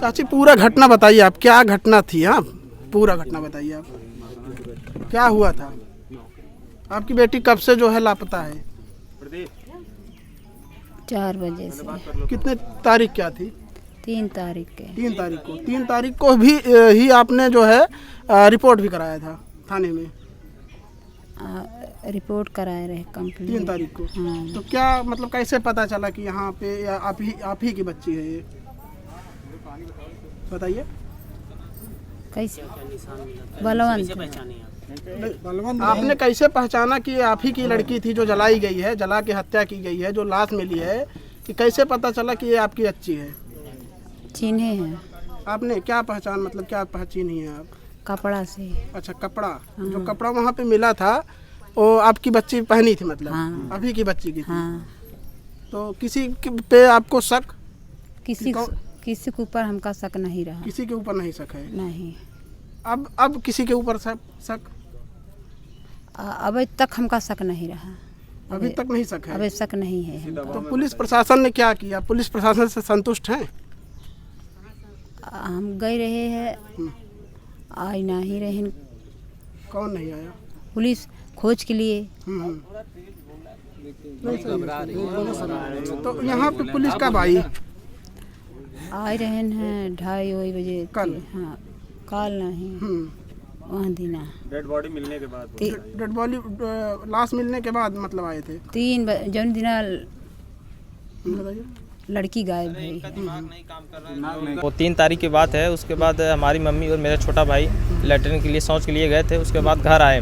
चाची पूरा घटना बताइए, आप क्या घटना थी? हाँ पूरा घटना बताइए आप, क्या हुआ था? आपकी बेटी कब से जो है लापता है? 4 बजे से। कितने तारीख क्या थी? 3 तारीख के। 3 तारीख को। 3 तारीख को भी ही आपने जो है रिपोर्ट भी कराया था थाने में? रिपोर्ट कराए रहे कंप्लीट। 3 तारीख को। हाँ। तो क्या मतलब कैसे पता चला कि यहाँ पे या आप ही की बच्ची है ये? बताइए। कैसे बलवंत आपने कैसे पहचाना कि ये आप ही की लड़की थी जो जलाई गई है, जला के हत्या की गई है, जो लाश मिली है, कि कैसे पता चला कि ये आपकी बच्ची है? चिन्हे हैं आपने क्या पहचान, मतलब क्या पहचानी है आप? कपड़ा से। अच्छा कपड़ा, जो कपड़ा वहाँ पे मिला था वो आपकी बच्ची पहनी थी, मतलब हाँ। अभी की बच्ची की थी। हाँ। तो किसी पे आपको शक? किसी के ऊपर हमका शक नहीं रहा। किसी के ऊपर नहीं शक है? नहीं। अब किसी के ऊपर शक? अभी तक हमका शक नहीं रहा। अभी तक नहीं शक है? अभी शक नहीं है हमको। तो पुलिस प्रशासन ने क्या किया? पुलिस प्रशासन से संतुष्ट हैं? हम गए रहे हैं, आई नहीं रहे। कौन नहीं आया? पुलिस खोज के लिए। तो यहाँ पे पुलिस कब आई? आए रहे हैं 2:30 बजे कल? हाँ कल नहीं, वहाँ दिना डेड बॉडी मिलने के बाद। डेड बॉडी लाश मिलने के बाद मतलब आए थे? 3 जौन दिना बताइए। लड़की गायब है। वो 3 तारीख की बात है। उसके बाद हमारी मम्मी और मेरा छोटा भाई लैट्रिन के लिए शौच के लिए गए थे। उसके बाद घर आए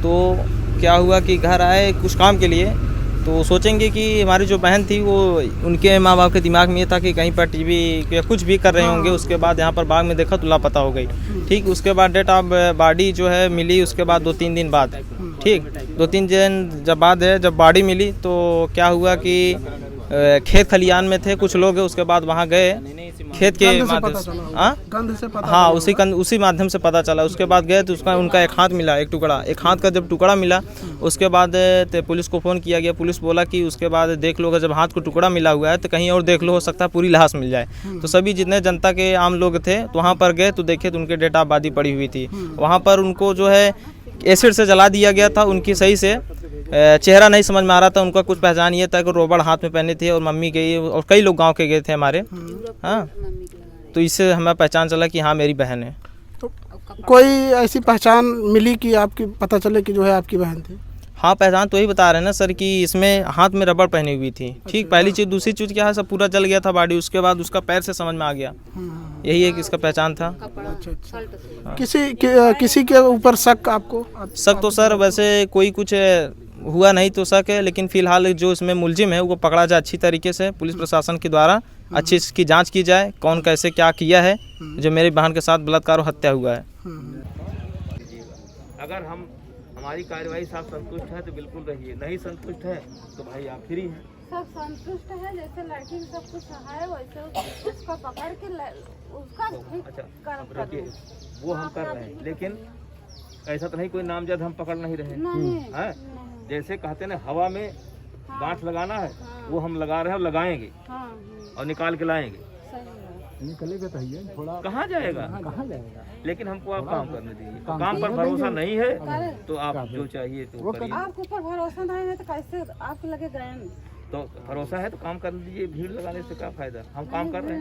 तो क्या हुआ कि घर आए कुछ काम के लिए, तो सोचेंगे कि हमारी जो बहन थी वो, उनके माँ बाप के दिमाग में ये था कि कहीं पर टीवी या कुछ भी कर रहे होंगे। उसके बाद यहाँ पर बाग में देखा तो लापता हो गई। ठीक, उसके बाद डेट ऑफ बॉडी जो है मिली उसके बाद 2-3 दिन बाद। ठीक, 2-3 दिन जब बाद है, जब बॉडी मिली तो क्या हुआ कि खेत खलियान में थे कुछ लोग, उसके बाद वहाँ गए खेत के माध्यम से। गंध से पता? हाँ, उसी माध्यम से पता चला। उसके बाद गए तो उनका एक हाथ मिला, एक टुकड़ा, एक हाथ का जब टुकड़ा मिला उसके बाद तो पुलिस को फ़ोन किया गया। पुलिस बोला कि उसके बाद देख लो, जब हाथ को टुकड़ा मिला हुआ है तो कहीं और देख लो, हो सकता है पूरी लाश मिल जाए। तो सभी जितने जनता के आम लोग थे तो वहाँ पर गए तो देखे तो उनके डेट ऑफ बॉडी पड़ी हुई थी। वहाँ पर उनको जो है एसिड से जला दिया गया था। उनकी सही से चेहरा नहीं समझ में आ रहा था। उनका कुछ पहचान ये था कि रोबड़ हाथ में पहने थे और मम्मी गई और कई लोग गांव के गए थे हमारे। हाँ, तो इससे हमें पहचान चला कि हाँ मेरी बहन है। तो कोई ऐसी पहचान मिली कि आपकी पता चले कि जो है आपकी बहन थी? हाँ, पहचान तो यही बता रहे हैं ना सर कि इसमें हाथ में रबड़ पहनी हुई थी। ठीक, पहली चीज़। दूसरी चीज़ क्या है, सब पूरा जल गया था बॉडी। उसके बाद उसका पैर से समझ में आ गया, यही है कि इसका पहचान था। अच्छा। किसी के ऊपर शक आपको? शक तो सर वैसे कोई कुछ हुआ नहीं तो शक है, लेकिन फिलहाल जो इसमें मुलजिम है वो पकड़ा जाए अच्छी तरीके से, पुलिस प्रशासन के द्वारा अच्छी इसकी जांच की जाए, कौन कैसे क्या किया है जो मेरी बहन के साथ बलात्कार और हत्या हुआ है। अगर हमारी कार्यवाही साफ संतुष्ट है तो बिल्कुल रहिए, नहीं संतुष्ट है तो भाई आप फ्री हैं। सब संतुष्ट है, जैसे लड़की को सब कुछ है वैसे उसका पकड़ के उसका अच्छा रखिए, वो हम कर रहे हैं, लेकिन ऐसा तो नहीं कोई नामजद हम पकड़ नहीं रहे हैं। जैसे कहते हैं हवा में गांठ लगाना है, वो हम लगा रहे हैं और लगाएंगे और निकाल के लाएंगे। निकलेगा तो ही थोड़ा, कहाँ जाएगा? लेकिन हमको आप काम करने दीजिए। काम पर भरोसा नहीं है तो आप जो चाहिए तो करिए। आपके ऊपर भरोसा नहीं है तो कैसे आपके लगे गए? तो भरोसा है तो काम कर दीजिए। भीड़ लगाने से क्या फायदा? हम काम कर रहे हैं।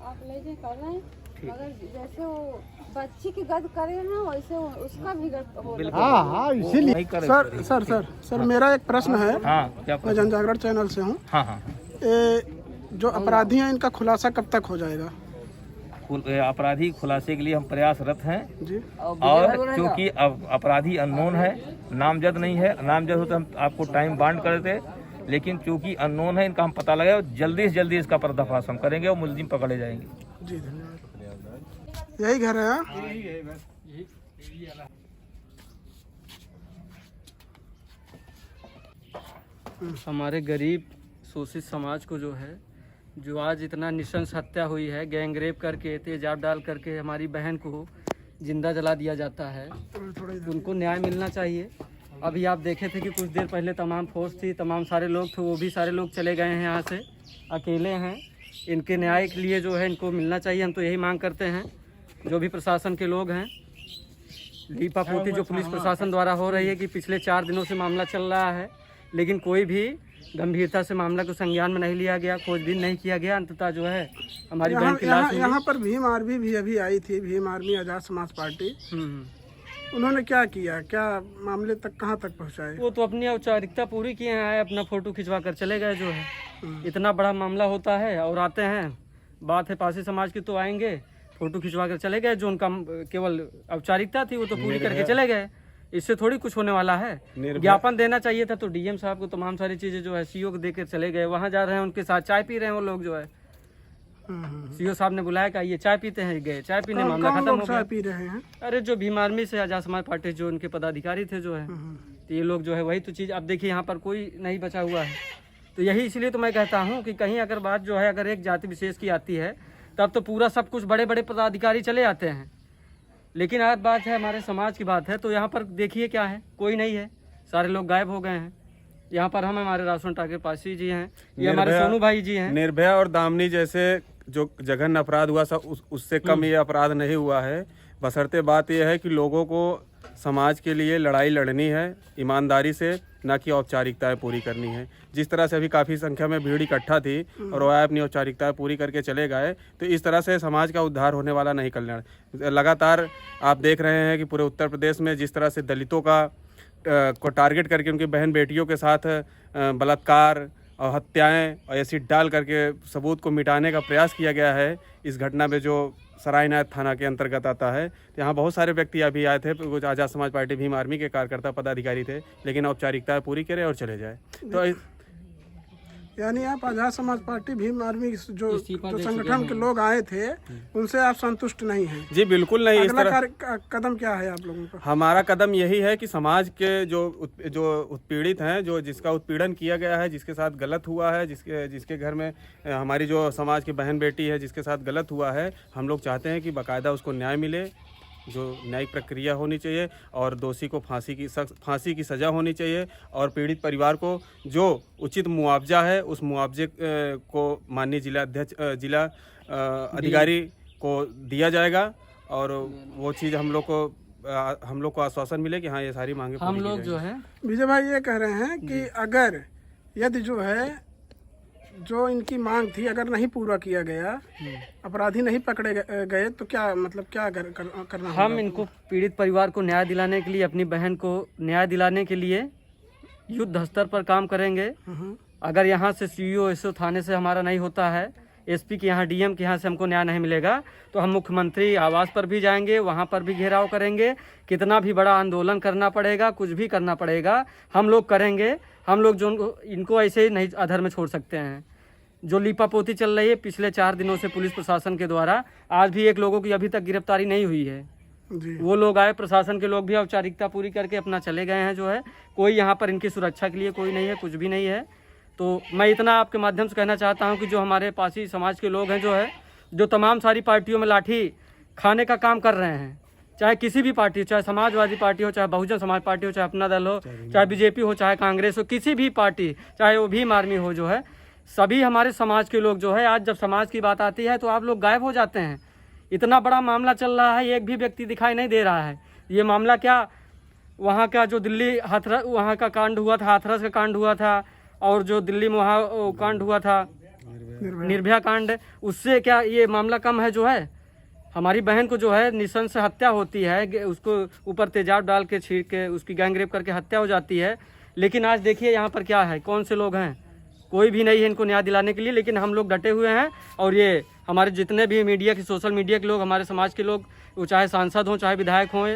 आप ले जाए कर रहे हैं। अगर जैसे वो बच्ची की गद करे ना वैसे उसका भी गद हो। हाँ इसीलिए सर मेरा एक प्रश्न है। हाँ, मैं जनजागरण चैनल से हूँ। हाँ, जो अपराधी हैं इनका खुलासा कब तक हो जाएगा? अपराधी खुलासे के लिए हम प्रयासरत हैं जी। और क्योंकि अब अपराधी अननोन है, नामजद नहीं है। नामजद हो तो हम आपको टाइम बांड कर देते, लेकिन क्योंकि अननोन है इनका हम पता लगाए और जल्दी से जल्दी इसका पर्दाफाश हम करेंगे और मुलजिम पकड़े जाएंगे। जी धन्यवाद। यही घर है? हमारे गरीब शोषित समाज को जो है, जो आज इतना नृशंस हत्या हुई है, गैंगरेप करके तेजाब डाल करके हमारी बहन को जिंदा जला दिया जाता है, उनको न्याय मिलना चाहिए। अभी आप देखे थे कि कुछ देर पहले तमाम फोर्स थी, तमाम सारे लोग थे, वो भी सारे लोग चले गए हैं यहाँ से, अकेले हैं। इनके न्याय के लिए जो है इनको मिलना चाहिए। हम तो यही मांग करते हैं, जो भी प्रशासन के लोग हैं। लीपापोती जो पुलिस प्रशासन द्वारा हो रही है कि पिछले 4 दिनों से मामला चल रहा है, लेकिन कोई भी गंभीरता से मामला को संज्ञान में नहीं लिया गया, खोजबीन नहीं किया गया। अंततः जो है हमारी बहन की लाश यहाँ पर भीम आर्मी भी अभी आई थी, भीम आर्मी आज़ाद समाज पार्टी। उन्होंने क्या किया, क्या मामले तक कहाँ तक पहुँचाए? वो तो अपनी औपचारिकता पूरी किए हैं, अपना फोटो खिंचवा कर चले गए। जो है इतना बड़ा मामला होता है और आते हैं, बात है पासी समाज की तो आएंगे, फोटो खिंचवा कर चले गए। जो उनका केवल औपचारिकता थी वो तो पूरी करके चले गए। इससे थोड़ी कुछ होने वाला है। ज्ञापन देना चाहिए था तो डीएम साहब को तमाम सारी चीजें जो है सीओ को देकर चले गए। वहाँ जा रहे हैं, उनके साथ चाय पी रहे हैं वो लोग। जो है सीओ साहब ने बुलाया कि ये चाय पीते हैं, गए चाय पीने, मामला खत्म हो गया। चाय पी रहे हैं? अरे जो भीम आर्मी से आजाद समाज पार्टी जो उनके पदाधिकारी थे जो है, तो ये लोग जो है वही तो चीज़। अब देखिए यहाँ पर कोई नहीं बचा हुआ है। तो यही इसलिए तो मैं कहता हूँ कि कहीं अगर बात जो है अगर एक जाति विशेष की आती है तब तो पूरा सब कुछ बड़े बड़े पदाधिकारी चले आते हैं। लेकिन आज बात है हमारे समाज की बात है, तो यहाँ पर देखिए क्या है, कोई नहीं है, सारे लोग गायब हो गए हैं। यहाँ पर हम हमारे राशन टाके पासी जी हैं, ये हमारे सोनू भाई जी हैं। निर्भया और दामनी जैसे जो जघन्य अपराध हुआ उससे कम ये अपराध नहीं हुआ है। बशर्ते बात यह है कि लोगों को समाज के लिए लड़ाई लड़नी है ईमानदारी से, ना कि औपचारिकताएं पूरी करनी है। जिस तरह से अभी काफ़ी संख्या में भीड़ इकट्ठा थी और वह अपनी औपचारिकताएं पूरी करके चले गए, तो इस तरह से समाज का उद्धार होने वाला नहीं। कल्याण लगातार आप देख रहे हैं कि पूरे उत्तर प्रदेश में जिस तरह से दलितों को टारगेट करके उनकी बहन बेटियों के साथ बलात्कार और हत्याएं और एसिड डाल करके सबूत को मिटाने का प्रयास किया गया है। इस घटना में जो सरायनाथ थाना के अंतर्गत आता है, तो यहाँ बहुत सारे व्यक्ति अभी आए थे, कुछ आज़ाद समाज पार्टी भीम आर्मी के कार्यकर्ता पदाधिकारी थे, लेकिन औपचारिकताएं पूरी करें और चले जाए। तो यानी आप आज़ाद समाज पार्टी भीम आर्मी जो संगठन के लोग आए थे उनसे आप संतुष्ट नहीं हैं? जी बिल्कुल नहीं। इस तरह कदम क्या है आप लोगों का? हमारा कदम यही है कि समाज के जो उत्पीड़ित हैं, जो जिसका उत्पीड़न किया गया है, जिसके साथ गलत हुआ है, जिसके घर में हमारी जो समाज की बहन बेटी है जिसके साथ गलत हुआ है, हम लोग चाहते हैं कि बाकायदा उसको न्याय मिले, जो न्यायिक प्रक्रिया होनी चाहिए और दोषी को फांसी की सज़ा होनी चाहिए और पीड़ित परिवार को जो उचित मुआवजा है उस मुआवजे को माननीय जिला अधिकारी को दिया जाएगा। और वो चीज़ हम लोग को आश्वासन मिले कि हाँ ये सारी मांगे हम लोग जो है। विजय भाई ये कह रहे हैं कि अगर यदि जो है जो इनकी मांग थी अगर नहीं पूरा किया गया, अपराधी नहीं पकड़े गए, तो क्या मतलब क्या करना होगा? हम इनको पीड़ित परिवार को न्याय दिलाने के लिए, अपनी बहन को न्याय दिलाने के लिए युद्ध स्तर पर काम करेंगे। अगर यहाँ से सीईओ एसओ थाने से हमारा नहीं होता है, एसपी के यहाँ, डीएम के यहाँ से हमको न्याय नहीं मिलेगा, तो हम मुख्यमंत्री आवास पर भी जाएंगे, वहाँ पर भी घेराव करेंगे। कितना भी बड़ा आंदोलन करना पड़ेगा, कुछ भी करना पड़ेगा, हम लोग करेंगे। हम लोग जो इनको ऐसे ही नहीं अधर में छोड़ सकते हैं। जो लीपापोती चल रही है पिछले 4 दिनों से पुलिस प्रशासन के द्वारा, आज भी एक लोगों की अभी तक गिरफ्तारी नहीं हुई है जी। वो लोग आए, प्रशासन के लोग भी औपचारिकता पूरी करके अपना चले गए हैं। जो है कोई यहाँ पर इनकी सुरक्षा के लिए कोई नहीं है, कुछ भी नहीं है। तो मैं इतना आपके माध्यम से कहना चाहता हूँ कि जो हमारे पासी समाज के लोग हैं जो है, जो तमाम सारी पार्टियों में लाठी खाने का काम कर रहे हैं, चाहे किसी भी पार्टी हो, चाहे समाजवादी पार्टी हो, चाहे बहुजन समाज पार्टी हो, चाहे अपना दल हो, चाहे बीजेपी हो, चाहे कांग्रेस हो, किसी भी पार्टी, चाहे वो भीम आर्मी हो, जो है सभी हमारे समाज के लोग जो है, आज जब समाज की बात आती है तो आप लोग गायब हो जाते हैं। इतना बड़ा मामला चल रहा है, एक भी व्यक्ति दिखाई नहीं दे रहा है। ये मामला क्या, वहाँ का जो दिल्ली हाथरस वहाँ का कांड हुआ था, हाथरस का कांड हुआ था, और जो दिल्ली में वहाँ कांड हुआ था निर्भया कांड, उससे क्या ये मामला कम है? जो है हमारी बहन को जो है निशंस हत्या होती है, उसको ऊपर तेजाब डाल के छींट के उसकी गैंगरेप करके हत्या हो जाती है। लेकिन आज देखिए यहाँ पर क्या है, कौन से लोग हैं, कोई भी नहीं है इनको न्याय दिलाने के लिए। लेकिन हम लोग डटे हुए हैं, और ये हमारे जितने भी मीडिया के, सोशल मीडिया के लोग, हमारे समाज के लोग, वो चाहे सांसद हों, चाहे विधायक हों,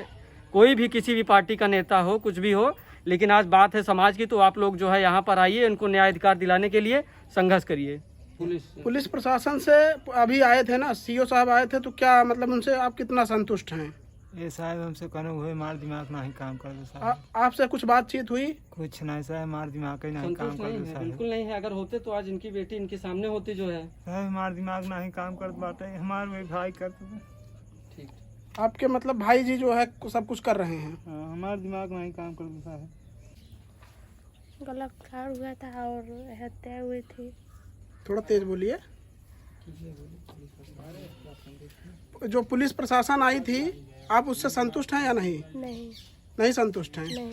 कोई भी किसी भी पार्टी का नेता हो, कुछ भी हो, लेकिन आज बात है समाज की, तो आप लोग जो है यहाँ पर आइए, इनको न्याय अधिकार दिलाने के लिए संघर्ष करिए। पुलिस प्रशासन से अभी आए थे ना, सीओ साहब आए थे, तो क्या मतलब उनसे आप कितना संतुष्ट हैं? ये साहब हमसे कहने हुए मार दिमाग नहीं काम कर दो साहब। आपसे कुछ बातचीत हुई? कुछ नहीं साहब, मार दिमाग नहीं काम कर दो साहब। बिल्कुल नहीं है, अगर होते तो आज इनकी बेटी इनके सामने होती। जो है साहब मार दिमाग नहीं काम कर पाते, हमारे वही भाई करते। ठीक, आपके मतलब भाई जी जो है सब कुछ कर रहे हैं? हमारा दिमाग नहीं काम कर दो साहब। बलात्कार हुआ था और हत्या हुई थी। थोड़ा तेज बोलिए। जो पुलिस प्रशासन आई थी, आप उससे संतुष्ट हैं या नहीं? नहीं नहीं संतुष्ट हैं। नहीं